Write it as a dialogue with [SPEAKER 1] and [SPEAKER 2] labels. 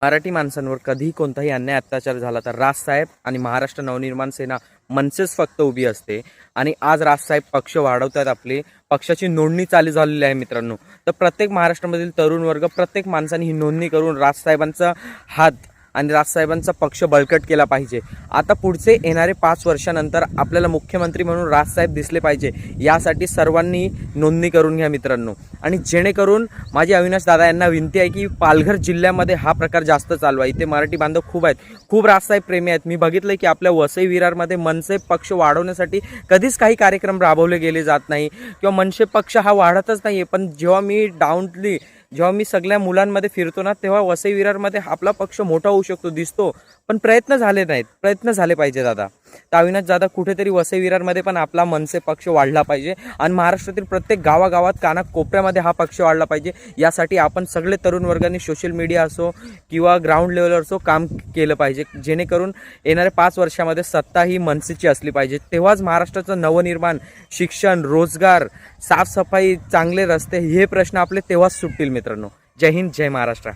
[SPEAKER 1] मराठी माणसांवर कधीही कोणताही अन्याय अत्याचार झाला तर राजसाहेब आणि महाराष्ट्र नवनिर्माण सेना मनसेच फक्त उभी असते. आणि आज राजसाहेब पक्ष वाढवतात, आपली पक्षाची नोंदणी चालू झालेली आहे मित्रांनो. तर प्रत्येक महाराष्ट्रामधील तरुण वर्ग, प्रत्येक माणसाने ही नोंदणी करून राजसाहेबांचा हात आणि राजसाहेबांचा पक्ष बळकट केला पाहिजे. आता पुढचे येणारे 5 वर्षानंतर आपल्याला मुख्यमंत्री म्हणून राजसाहेब दिसले पाहिजे, यासाठी सर्वांनी नोंदणी करून घ्या मित्रांनो. आणि जेणेकरून माझी अविनाश दादा यांना विनंती आहे की पालघर जिल्ह्यामध्ये हा प्रकार जास्त चालू आहे. इथे मराठी बांधव खूप आहेत, खूप राजसाहेब प्रेमी आहेत. मी बघितलं की आपल्या वसई विरारमध्ये मनसे पक्ष वाढवण्यासाठी कधीच काही कार्यक्रम राबवले गेले जात नाही किंवा मनसे पक्ष हा वाढतच नाही आहे. पण जेव्हा मी सगळ्या मुलांमध्ये फिरतो ना, तेव्हा वसई विरारमध्ये आपला पक्ष मोठा होऊ शकतो, दिसतो. पण प्रयत्न झाले नाहीत, प्रयत्न झाले पाहिजे दादा. तर अविनाश दादा, कुठेतरी वसई विरारमध्ये पण आपला मनसे पक्ष वाढला पाहिजे आणि महाराष्ट्रातील प्रत्येक गावागावात कानाकोपऱ्यामध्ये हा पक्ष वाढला पाहिजे. यासाठी आपण सगळे तरुण वर्गांनी सोशल मीडिया असो किंवा ग्राउंड लेवलवर असो काम केलं पाहिजे, जेणेकरून येणाऱ्या 5 वर्षामध्ये सत्ता ही मनसेची असली पाहिजे. तेव्हाच महाराष्ट्राचं नवनिर्माण, शिक्षण, रोजगार, साफसफाई, चांगले रस्ते हे प्रश्न आपले तेव्हाच सुटतील मित्रांनो. जय हिंद, जय महाराष्ट्र.